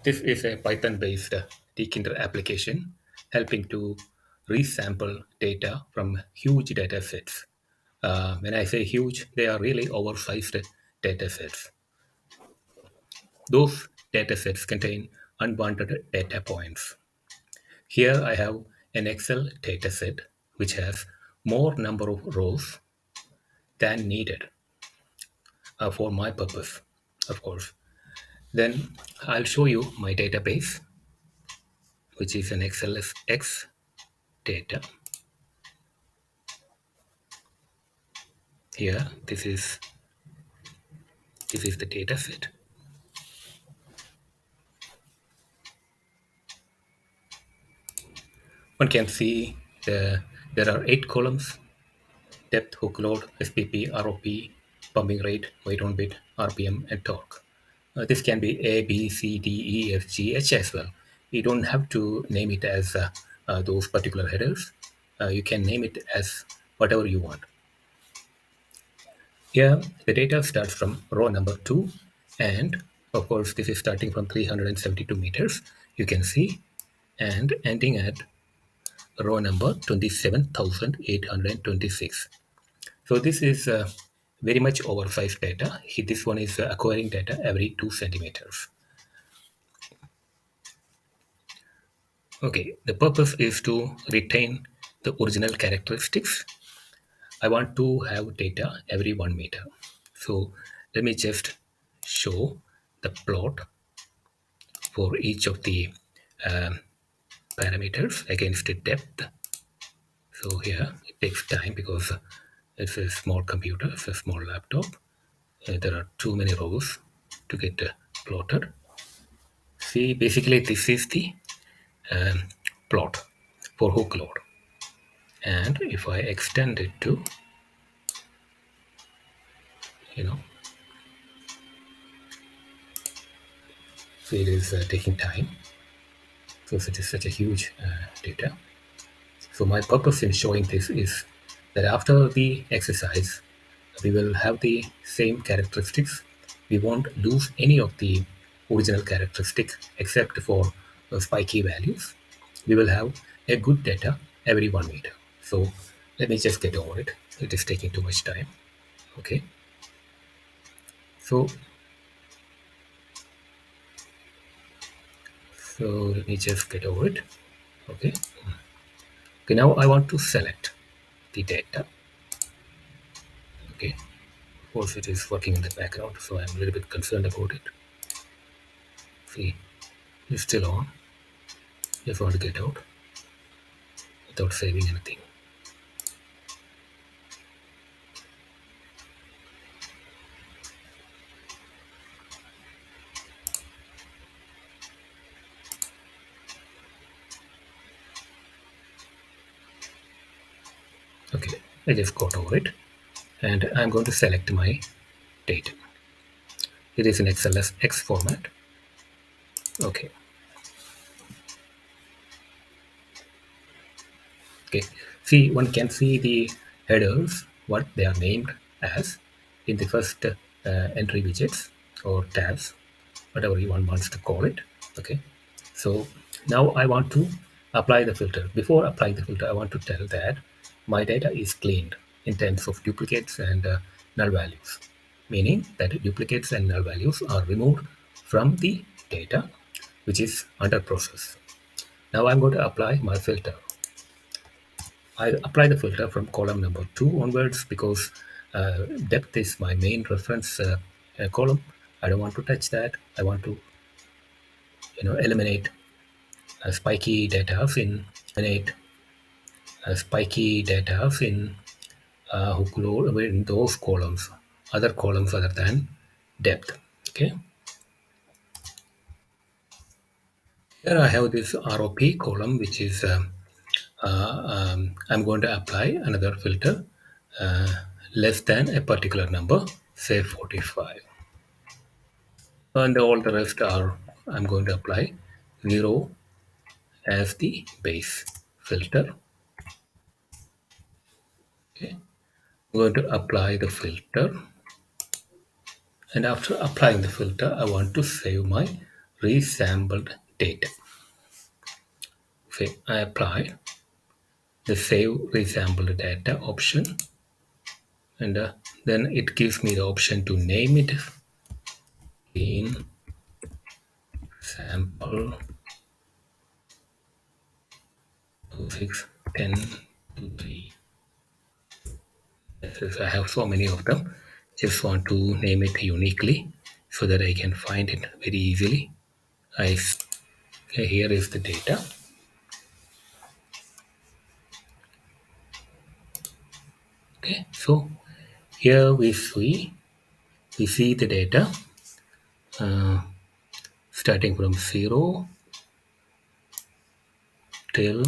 This is a Python-based tkinter application helping to resample data from huge data sets. When I say huge, they are really oversized data sets. Those data sets contain unwanted data points. Here I have an Excel dataset which has more number of rows than needed for my purpose, of course. Then I'll show you my database, which is an XLSX data. Here, this is the data set. One can see there are 8 columns: depth, hook load, SPP, ROP, pumping rate, weight on bit, RPM, and torque. This can be A, B, C, D, E, F, G, H as well. You don't have to name it as those particular headers. You can name it as whatever you want. Here, the data starts from row number 2, and of course, this is starting from 372 meters, you can see, and ending at row number 27,826. So this is very much oversized data. This one is acquiring data every 2 centimeters. Okay, the purpose is to retain the original characteristics. I want to have data every 1 meter. So let me just show the plot for each of the um, parameters against the depth. So here it takes time because it's a small computer, it's a small laptop. There are too many rows to get plotted. See, basically this is the um, plot for hook load. And if I extend it to, you know, so it is taking time. So it is such a huge data. So my purpose in showing this is that after the exercise, we will have the same characteristics. We won't lose any of the original characteristics except for spiky values. We will have a good data every 1 meter. So let me just get over it. It is taking too much time. Okay. So let me just get over it. Okay. Okay, now I want to select the data. Okay. Of course, it is working in the background, so I'm a little bit concerned about it. See, it's still on. Just want to get out without saving anything. Okay, I just got over it, and I'm going to select my data. It is in XLSX format. Okay. Okay. See, one can see the headers, what they are named as in the first entry widgets or tabs, whatever you wants to call it. Okay. So now I want to apply the filter. Before applying the filter, I want to tell that my data is cleaned in terms of duplicates and null values, meaning that duplicates and null values are removed from the data which is under process. Now I'm going to apply my filter. I apply the filter from column number 2 onwards because depth is my main reference column. I don't want to touch that. I want to eliminate spiky data in hook load in those columns, other columns other than depth. Okay. Here I have this ROP column, which is I'm going to apply another filter less than a particular number, say 45. And all the rest are, I'm going to apply 0 as the base filter. Okay. I'm going to apply the filter. And after applying the filter, I want to save my resampled data. Okay, I apply the save resampled data option, and then it gives me the option to name it in sample 261023. Since I have so many of them, just want to name it uniquely so that I can find it very easily. Okay, here is the data. Okay, so here we see the data uh, starting from 0 till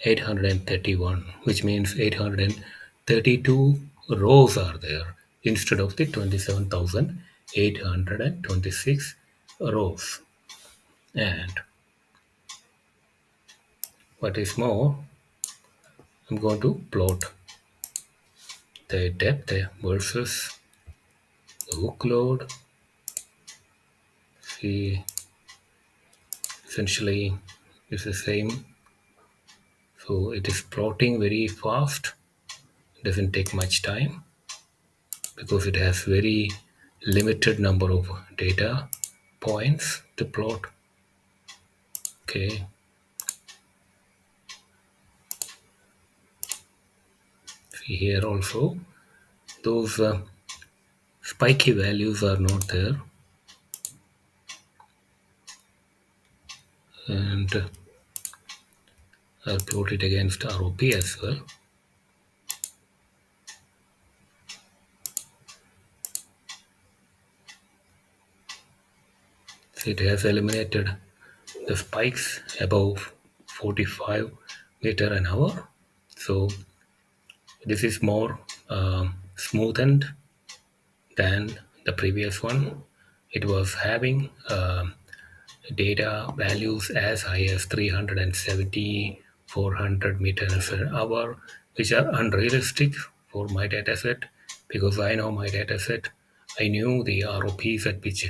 831, which means 832 rows are there instead of the 27,826 rows. And what is more, I'm going to plot the depth versus the workload. See, essentially it's the same. So it is plotting very fast. It doesn't take much time because it has very limited number of data points to plot. Okay, see here also those spiky values are not there, and I'll plot it against ROP as well. See, it has eliminated the spikes above 45 meter an hour. So this is more smoothened than the previous one. It was having data values as high as 370, 400 meters an hour, which are unrealistic for my dataset because I know my dataset. I knew the ROPs at which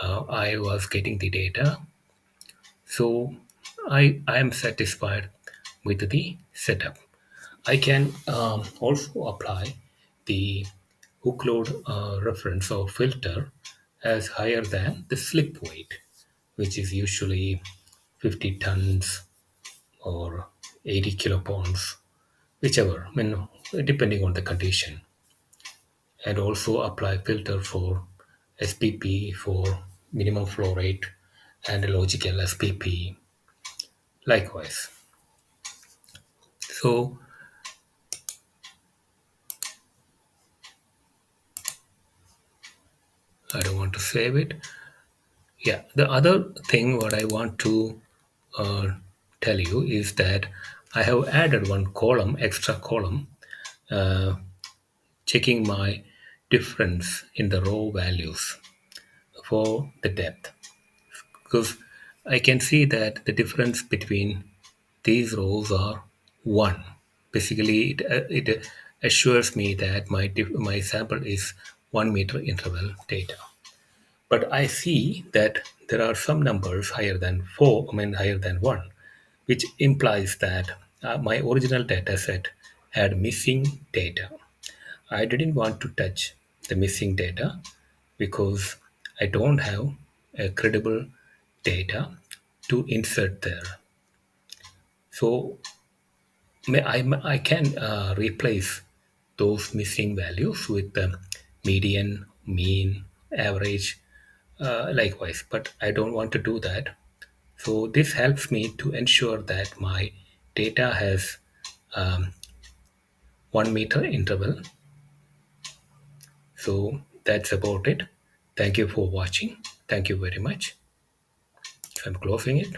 I was getting the data. So I am satisfied with the setup. I can also apply the hook load reference or filter as higher than the slip weight, which is usually 50 tons or 80 kilopounds, whichever, I mean, depending on the condition. And also apply filter for SPP for minimum flow rate and logical SPP likewise. So I don't want to save it. Yeah, the other thing what I want to uh, tell you is that I have added one column, extra column, uh, checking my difference in the row values for the depth. Because I can see that the difference between these rows are 1. Basically, it assures me that my sample is 1 meter interval data. But I see that there are some numbers higher than 4, I mean higher than 1, which implies that my original data set had missing data. I didn't want to touch the missing data because I don't have a credible data to insert there. So I can replace those missing values with the median, mean, average, likewise, but I don't want to do that. So this helps me to ensure that my data has 1 meter interval. So that's about it. Thank you for watching. Thank you very much. I'm closing it.